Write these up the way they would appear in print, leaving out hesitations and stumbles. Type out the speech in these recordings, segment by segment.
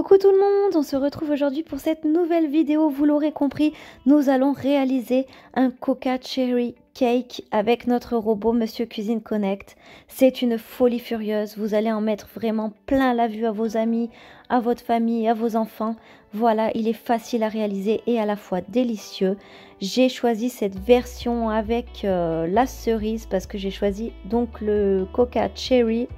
Coucou tout le monde, on se retrouve aujourd'hui pour cette nouvelle vidéo. Vous l'aurez compris, nous allons réaliser un Coca Cherry Cake avec notre robot Monsieur Cuisine Connect. C'est une folie furieuse, vous allez en mettre vraiment plein la vue à vos amis, à votre famille, à vos enfants. Voilà, il est facile à réaliser et à la fois délicieux. J'ai choisi cette version avec la cerise parce que j'ai choisi donc le Coca Cherry.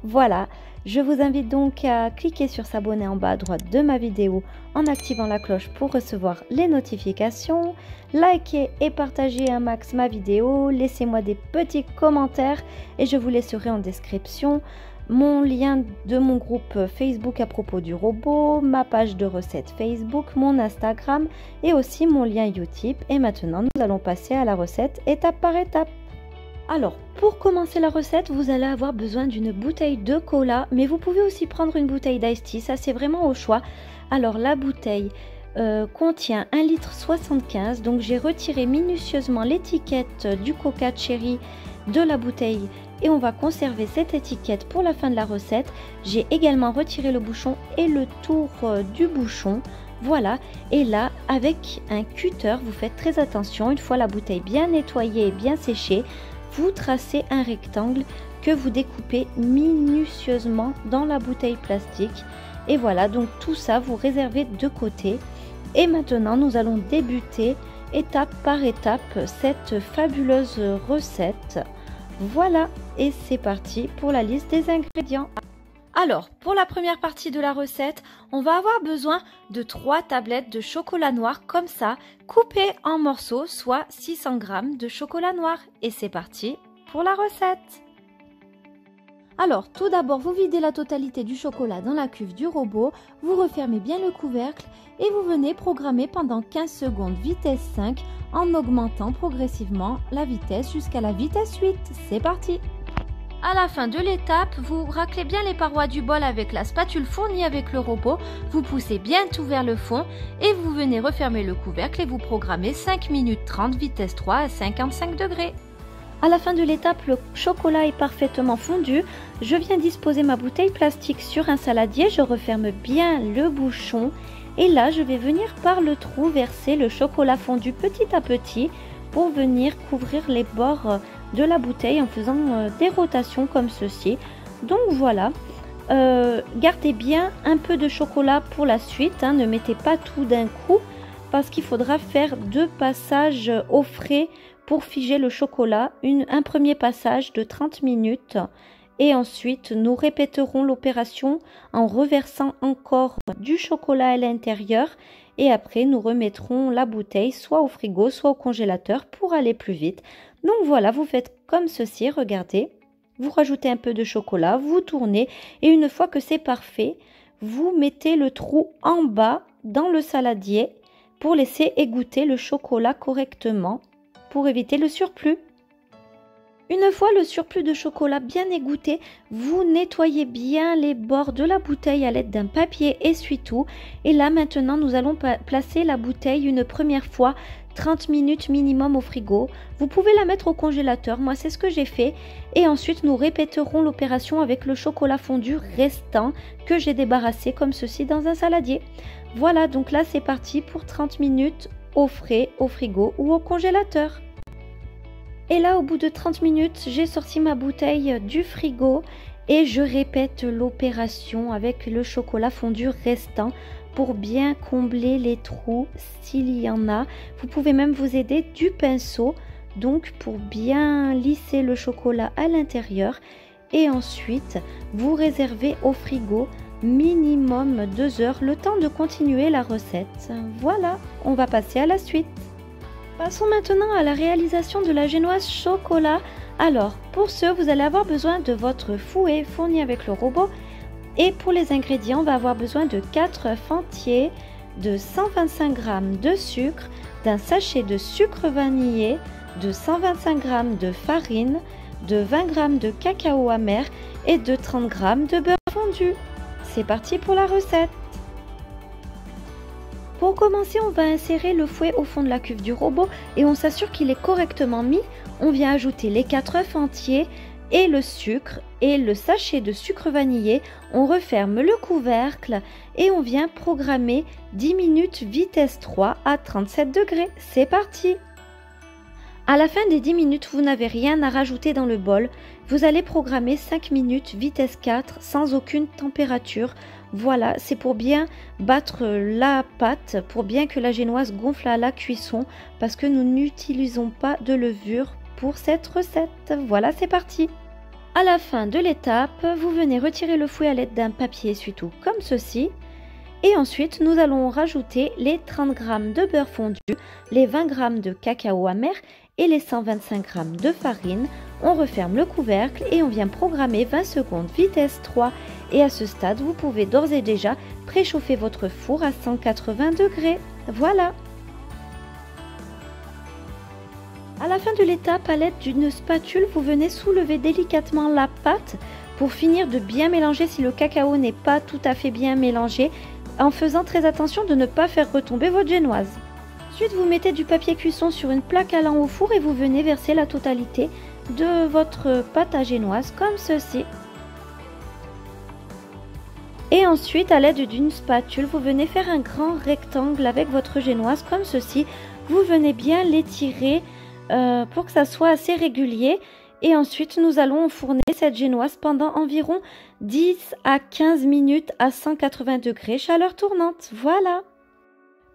Voilà. Je vous invite donc à cliquer sur s'abonner en bas à droite de ma vidéo en activant la cloche pour recevoir les notifications. Likez et partagez un max ma vidéo. Laissez-moi des petits commentaires et je vous laisserai en description mon lien de mon groupe Facebook à propos du robot, ma page de recettes Facebook, mon Instagram et aussi mon lien Utip. Et maintenant, nous allons passer à la recette étape par étape. Alors, pour commencer la recette, vous allez avoir besoin d'une bouteille de cola, mais vous pouvez aussi prendre une bouteille d'Ice Tea, ça c'est vraiment au choix. Alors, la bouteille contient 1,75 litre, donc j'ai retiré minutieusement l'étiquette du Coca Cherry de la bouteille et on va conserver cette étiquette pour la fin de la recette. J'ai également retiré le bouchon et le tour du bouchon. Voilà, et là, avec un cutter, vous faites très attention, une fois la bouteille bien nettoyée et bien séchée, vous tracez un rectangle que vous découpez minutieusement dans la bouteille plastique. Et voilà, donc tout ça, vous réservez de côté. Et maintenant, nous allons débuter étape par étape cette fabuleuse recette. Voilà, et c'est parti pour la liste des ingrédients. Alors, pour la première partie de la recette, on va avoir besoin de 3 tablettes de chocolat noir comme ça, coupées en morceaux, soit 600 g de chocolat noir. Et c'est parti pour la recette. Alors, tout d'abord, vous videz la totalité du chocolat dans la cuve du robot, vous refermez bien le couvercle et vous venez programmer pendant 15 secondes vitesse 5 en augmentant progressivement la vitesse jusqu'à la vitesse 8. C'est parti! À la fin de l'étape, vous raclez bien les parois du bol avec la spatule fournie avec le robot, vous poussez bien tout vers le fond et vous venez refermer le couvercle et vous programmez 5 minutes 30 vitesse 3 à 55 degrés. À la fin de l'étape, le chocolat est parfaitement fondu. Je viens disposer ma bouteille plastique sur un saladier, je referme bien le bouchon et là je vais venir par le trou verser le chocolat fondu petit à petit pour venir couvrir les bords de la bouteille en faisant des rotations comme ceci. Donc voilà, gardez bien un peu de chocolat pour la suite, hein, ne mettez pas tout d'un coup parce qu'il faudra faire 2 passages au frais pour figer le chocolat, un premier passage de 30 minutes et ensuite nous répéterons l'opération en reversant encore du chocolat à l'intérieur et après nous remettrons la bouteille soit au frigo soit au congélateur pour aller plus vite. Donc voilà, vous faites comme ceci, regardez, vous rajoutez un peu de chocolat, vous tournez et une fois que c'est parfait, vous mettez le trou en bas dans le saladier pour laisser égoutter le chocolat correctement pour éviter le surplus. Une fois le surplus de chocolat bien égoutté, vous nettoyez bien les bords de la bouteille à l'aide d'un papier essuie-tout. Et là maintenant nous allons placer la bouteille une première fois 30 minutes minimum au frigo. Vous pouvez la mettre au congélateur, moi c'est ce que j'ai fait. Et ensuite nous répéterons l'opération avec le chocolat fondu restant que j'ai débarrassé comme ceci dans un saladier. Voilà, donc là c'est parti pour 30 minutes au frais, au frigo ou au congélateur. Et là, au bout de 30 minutes, j'ai sorti ma bouteille du frigo et je répète l'opération avec le chocolat fondu restant pour bien combler les trous s'il y en a. Vous pouvez même vous aider du pinceau, donc pour bien lisser le chocolat à l'intérieur. Et ensuite, vous réservez au frigo minimum 2 heures, le temps de continuer la recette. Voilà, on va passer à la suite. Passons maintenant à la réalisation de la génoise chocolat. Alors, pour ce, vous allez avoir besoin de votre fouet fourni avec le robot. Et pour les ingrédients, on va avoir besoin de 4 œufs entiers, de 125 g de sucre, d'un sachet de sucre vanillé, de 125 g de farine, de 20 g de cacao amer et de 30 g de beurre fondu. C'est parti pour la recette. Pour commencer, on va insérer le fouet au fond de la cuve du robot et on s'assure qu'il est correctement mis. On vient ajouter les 4 œufs entiers et le sucre et le sachet de sucre vanillé. On referme le couvercle et on vient programmer 10 minutes vitesse 3 à 37 degrés. C'est parti! À la fin des 10 minutes, vous n'avez rien à rajouter dans le bol. Vous allez programmer 5 minutes vitesse 4 sans aucune température. Voilà, c'est pour bien battre la pâte, pour bien que la génoise gonfle à la cuisson, parce que nous n'utilisons pas de levure pour cette recette. Voilà, c'est parti. À la fin de l'étape, vous venez retirer le fouet à l'aide d'un papier essuie-tout comme ceci. Et ensuite, nous allons rajouter les 30 g de beurre fondu, les 20 g de cacao amer et les 125 g de farine. On referme le couvercle et on vient programmer 20 secondes vitesse 3. Et à ce stade, vous pouvez d'ores et déjà préchauffer votre four à 180 degrés. Voilà! À la fin de l'étape, à l'aide d'une spatule, vous venez soulever délicatement la pâte pour finir de bien mélanger si le cacao n'est pas tout à fait bien mélangé, en faisant très attention de ne pas faire retomber votre génoise. Ensuite, vous mettez du papier cuisson sur une plaque allant au four et vous venez verser la totalité de votre pâte à génoise comme ceci. Et ensuite, à l'aide d'une spatule, vous venez faire un grand rectangle avec votre génoise comme ceci. Vous venez bien l'étirer pour que ça soit assez régulier. Et ensuite, nous allons enfourner cette génoise pendant environ 10 à 15 minutes à 180 degrés, chaleur tournante. Voilà!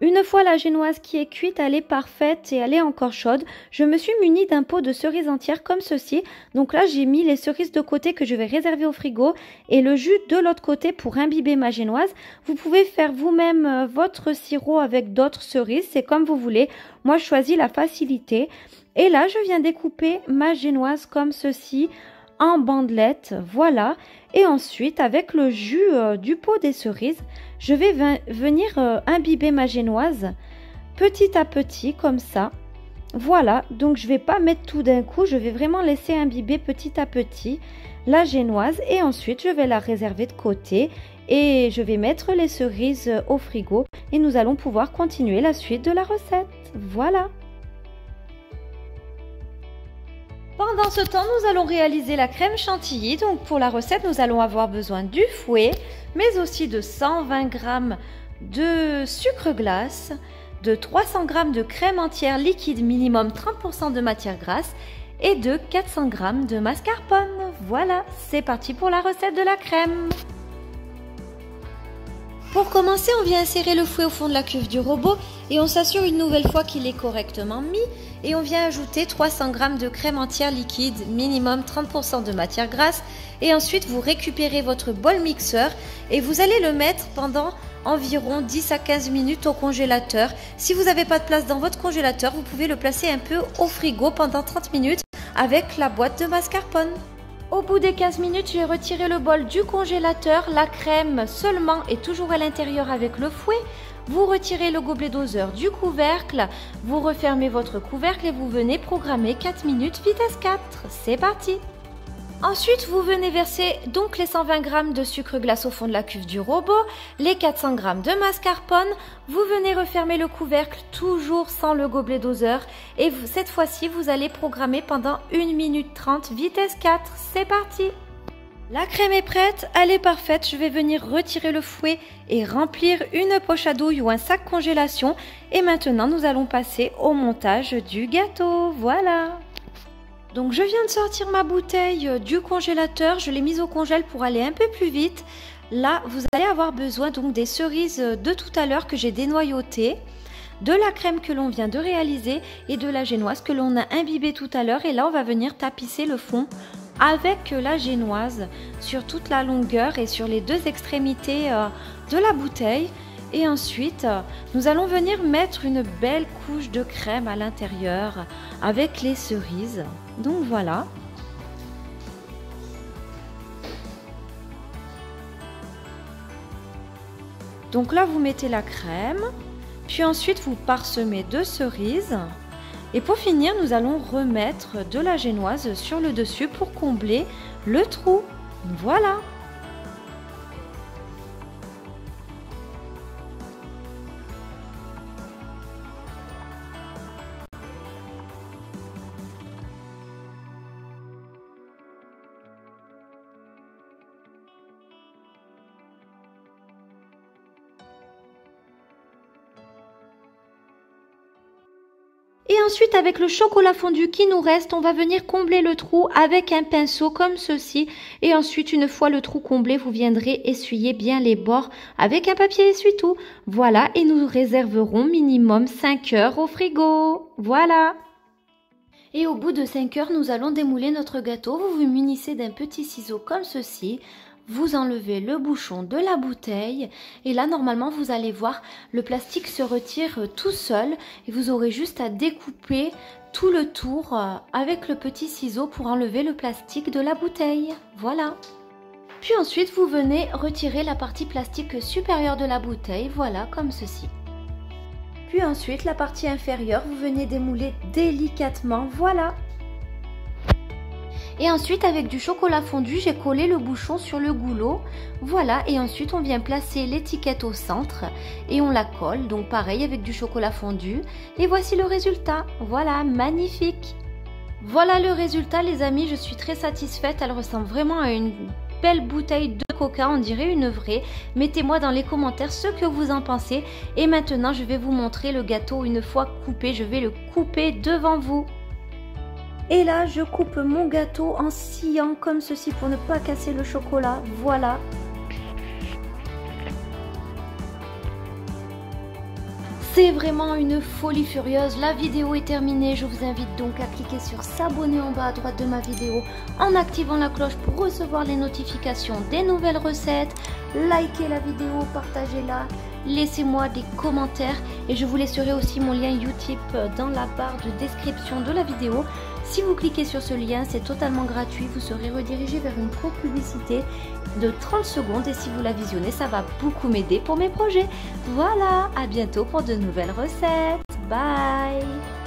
Une fois la génoise qui est cuite, elle est parfaite et elle est encore chaude. Je me suis munie d'un pot de cerises entières comme ceci. Donc là, j'ai mis les cerises de côté que je vais réserver au frigo et le jus de l'autre côté pour imbiber ma génoise. Vous pouvez faire vous-même votre sirop avec d'autres cerises, c'est comme vous voulez. Moi, je choisis la facilité. Et là, je viens découper ma génoise comme ceci en bandelettes, voilà. Et ensuite, avec le jus du pot des cerises, je vais venir imbiber ma génoise petit à petit comme ça. Voilà, donc je ne vais pas mettre tout d'un coup, je vais vraiment laisser imbiber petit à petit la génoise et ensuite je vais la réserver de côté et je vais mettre les cerises au frigo et nous allons pouvoir continuer la suite de la recette. Voilà. Pendant ce temps, nous allons réaliser la crème chantilly. Donc pour la recette, nous allons avoir besoin du fouet, mais aussi de 120 g de sucre glace, de 300 g de crème entière liquide minimum 30% de matière grasse et de 400 g de mascarpone. Voilà, c'est parti pour la recette de la crème. Pour commencer, on vient insérer le fouet au fond de la cuve du robot et on s'assure une nouvelle fois qu'il est correctement mis et on vient ajouter 300 g de crème entière liquide, minimum 30% de matière grasse et ensuite vous récupérez votre bol mixeur et vous allez le mettre pendant environ 10 à 15 minutes au congélateur. Si vous n'avez pas de place dans votre congélateur, vous pouvez le placer un peu au frigo pendant 30 minutes avec la boîte de mascarpone. Au bout des 15 minutes, j'ai retiré le bol du congélateur. La crème seulement est toujours à l'intérieur avec le fouet. Vous retirez le gobelet doseur du couvercle. Vous refermez votre couvercle et vous venez programmer 4 minutes vitesse 4. C'est parti! Ensuite, vous venez verser donc les 120 g de sucre glace au fond de la cuve du robot, les 400 g de mascarpone. Vous venez refermer le couvercle toujours sans le gobelet doseur et cette fois-ci, vous allez programmer pendant 1 minute 30 vitesse 4. C'est parti! La crème est prête, elle est parfaite. Je vais venir retirer le fouet et remplir une poche à douille ou un sac congélation. Et maintenant, nous allons passer au montage du gâteau. Voilà! Donc je viens de sortir ma bouteille du congélateur, je l'ai mise au congèle pour aller un peu plus vite. Là, vous allez avoir besoin donc des cerises de tout à l'heure que j'ai dénoyautées, de la crème que l'on vient de réaliser et de la génoise que l'on a imbibée tout à l'heure. Et là, on va venir tapisser le fond avec la génoise sur toute la longueur et sur les deux extrémités de la bouteille. Et ensuite, nous allons venir mettre une belle couche de crème à l'intérieur avec les cerises. Donc voilà. Donc là, vous mettez la crème, puis ensuite vous parsemez de cerises. Et pour finir, nous allons remettre de la génoise sur le dessus pour combler le trou. Voilà. Et ensuite, avec le chocolat fondu qui nous reste, on va venir combler le trou avec un pinceau comme ceci. Et ensuite, une fois le trou comblé, vous viendrez essuyer bien les bords avec un papier essuie-tout. Voilà, et nous réserverons minimum 5 heures au frigo. Voilà. Et au bout de 5 heures, nous allons démouler notre gâteau. Vous vous munissez d'un petit ciseau comme ceci. Vous enlevez le bouchon de la bouteille et là normalement vous allez voir le plastique se retire tout seul et vous aurez juste à découper tout le tour avec le petit ciseau pour enlever le plastique de la bouteille. Voilà. Puis ensuite vous venez retirer la partie plastique supérieure de la bouteille, voilà comme ceci. Puis ensuite la partie inférieure vous venez démouler délicatement, voilà. Et ensuite avec du chocolat fondu, j'ai collé le bouchon sur le goulot. Voilà, et ensuite on vient placer l'étiquette au centre et on la colle. Donc pareil avec du chocolat fondu. Et voici le résultat. Voilà, magnifique. Voilà le résultat les amis, je suis très satisfaite. Elle ressemble vraiment à une belle bouteille de coca, on dirait une vraie. Mettez-moi dans les commentaires ce que vous en pensez. Et maintenant je vais vous montrer le gâteau une fois coupé. Je vais le couper devant vous. Et là, je coupe mon gâteau en sciant comme ceci pour ne pas casser le chocolat. Voilà. C'est vraiment une folie furieuse. La vidéo est terminée. Je vous invite donc à cliquer sur s'abonner en bas à droite de ma vidéo en activant la cloche pour recevoir les notifications des nouvelles recettes. Likez la vidéo, partagez-la. Laissez-moi des commentaires et je vous laisserai aussi mon lien Utip dans la barre de description de la vidéo. Si vous cliquez sur ce lien, c'est totalement gratuit. Vous serez redirigé vers une courte publicité de 30 secondes et si vous la visionnez, ça va beaucoup m'aider pour mes projets. Voilà, à bientôt pour de nouvelles recettes. Bye!